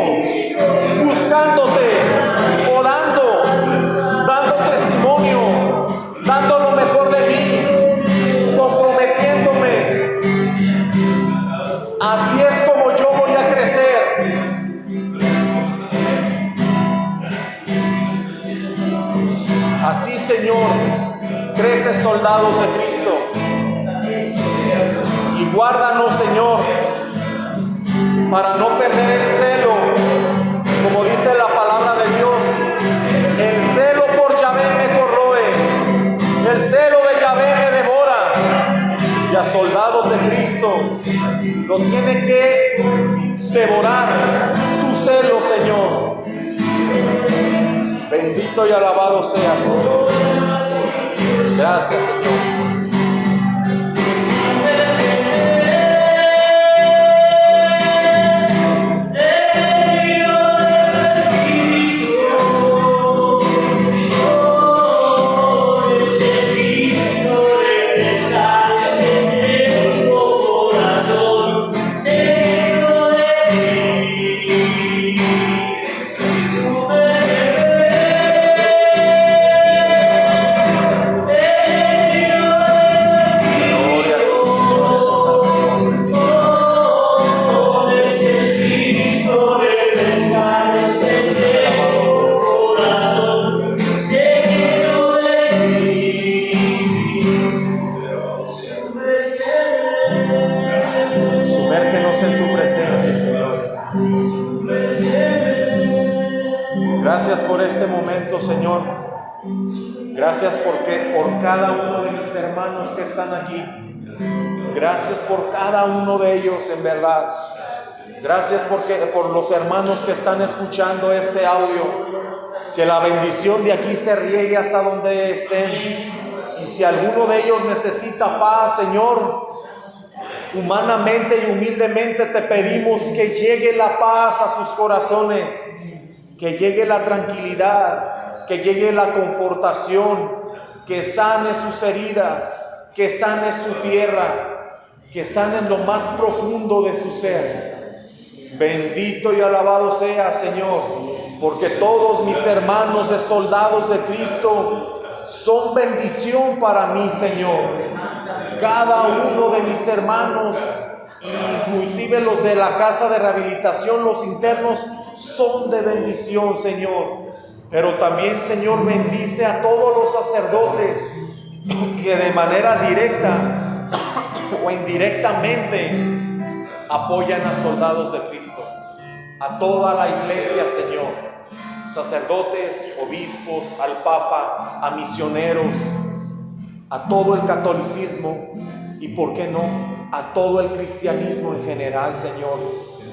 buscándote, orando, dando testimonio, dando lo mejor de mí, comprometiéndome. Así es como yo voy a crecer. Así, Señor, crece soldados de Cristo. Y guárdanos, Señor, para no perder el celo, como dice la palabra de Dios. El celo por Yahvé me corroe, el celo de Yahvé me devora. Y a soldados de Cristo lo tiene que devorar tu celo, Señor. Bendito y alabado seas, Señor. Gracias, Señor. Gracias por este momento, Señor. Gracias porque por cada uno de mis hermanos que están aquí. Gracias por cada uno de ellos, en verdad. Gracias por los hermanos que están escuchando este audio. Que la bendición de aquí se riegue hasta donde estén. Y si alguno de ellos necesita paz, Señor, humanamente y humildemente te pedimos que llegue la paz a sus corazones. Que llegue la tranquilidad, que llegue la confortación, que sane sus heridas, que sane su tierra, que sane lo más profundo de su ser. Bendito y alabado sea, Señor. porque todos mis hermanos de soldados de Cristo son bendición para mí, Señor. Cada uno de mis hermanos, inclusive los de la casa de rehabilitación, los internos, son de bendición, Señor. Pero también, Señor, bendice a todos los sacerdotes que de manera directa o indirectamente apoyan a soldados de Cristo. A toda la iglesia, Señor, sacerdotes, obispos, al Papa, a misioneros, a todo el catolicismo y, ¿por qué no?, a todo el cristianismo en general, Señor,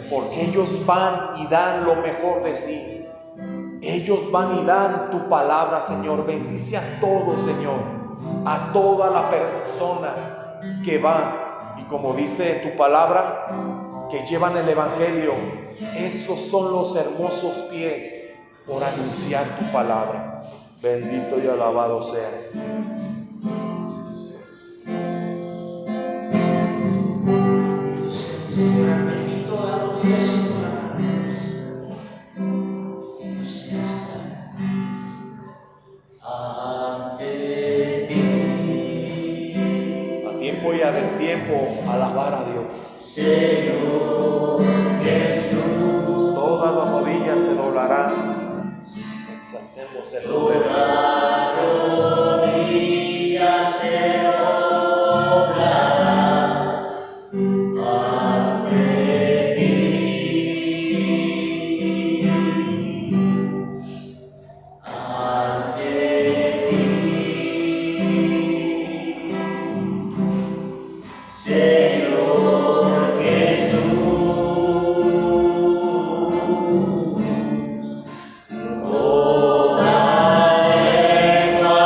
porque ellos van y dan lo mejor de sí. Ellos van y dan tu palabra, Señor. Bendice a todos, Señor, a toda la persona que va y, como dice tu palabra, que llevan el evangelio. Esos son los hermosos pies por anunciar tu palabra. Bendito y alabado seas. A tiempo y a destiempo, alabar a Dios. Señor Jesús, todas las rodillas se doblarán. Exalcemos el nombre de Dios. toda rodilla se doblará ante ti. Ante ti, Señor Jesús, toda lengua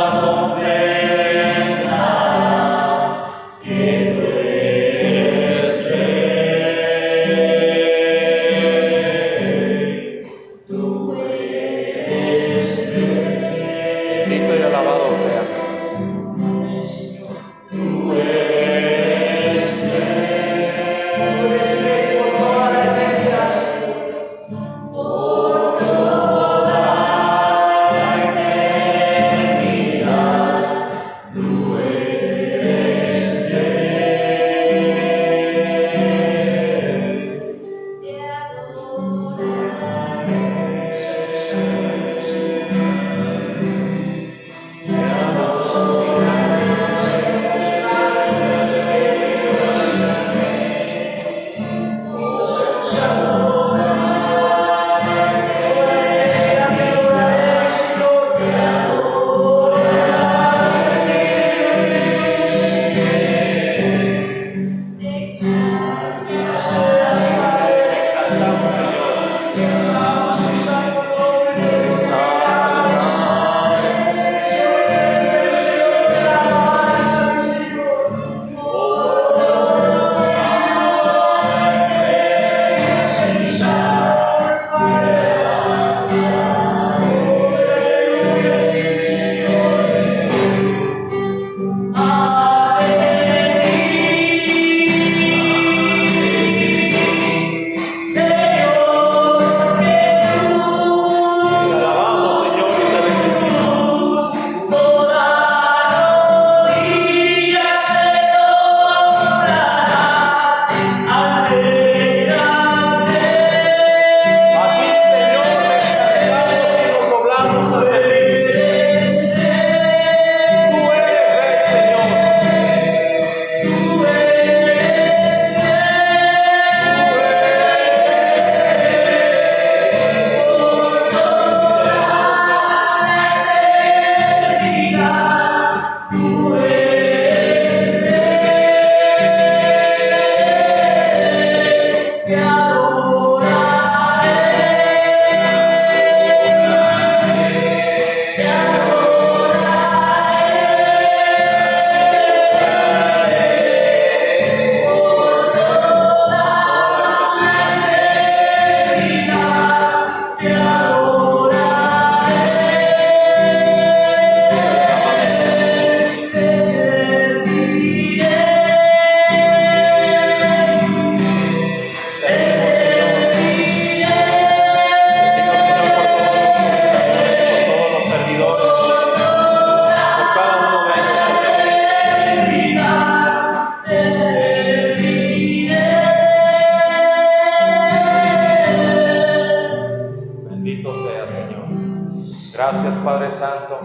Gracias, Padre Santo.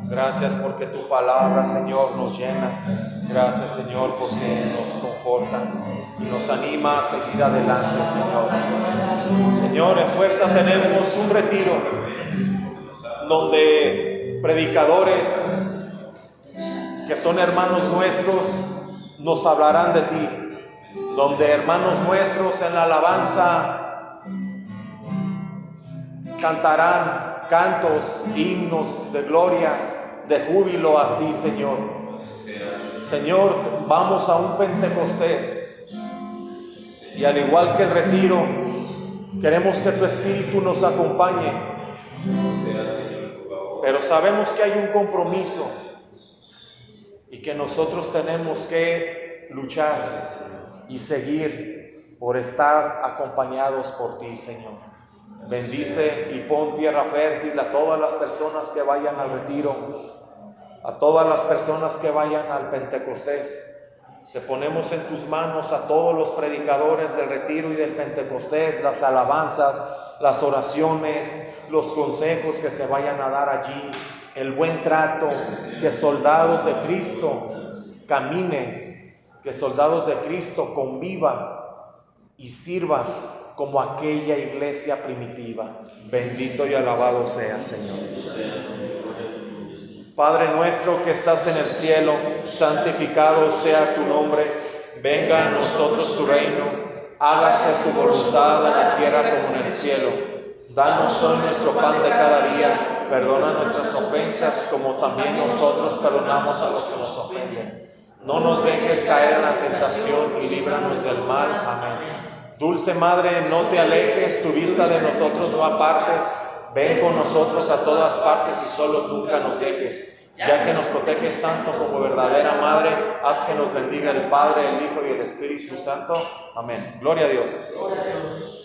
Gracias porque tu palabra, Señor, nos llena. Gracias, Señor, porque nos conforta y nos anima a seguir adelante, Señor. Señor, en Puerta tenemos un retiro donde predicadores que son hermanos nuestros nos hablarán de ti, donde hermanos nuestros en la alabanza cantarán cantos, himnos de gloria, de júbilo a ti, Señor. Señor, vamos a un Pentecostés y al igual que el retiro, queremos que tu Espíritu nos acompañe, pero sabemos que hay un compromiso y que nosotros tenemos que luchar y seguir por estar acompañados por ti, Señor. Bendice y pon tierra fértil a todas las personas que vayan al retiro, a todas las personas que vayan al Pentecostés. Te ponemos en tus manos a todos los predicadores del retiro y del Pentecostés, las alabanzas, las oraciones, los consejos que se vayan a dar allí, el buen trato, que soldados de Cristo caminen, que soldados de Cristo convivan y sirvan como aquella iglesia primitiva. Bendito y alabado sea, Señor. Padre nuestro que estás en el cielo, santificado sea tu nombre. Venga a nosotros tu reino. Hágase tu voluntad en la tierra como en el cielo. Danos hoy nuestro pan de cada día. Perdona nuestras ofensas como también nosotros perdonamos a los que nos ofenden. No nos dejes caer en la tentación y líbranos del mal. Amén. Dulce Madre, no te alejes, tu vista de nosotros no apartes. Ven con nosotros a todas partes y solos nunca nos dejes. Ya que nos proteges tanto como verdadera Madre, haz que nos bendiga el Padre, el Hijo y el Espíritu Santo. Amén. Gloria a Dios.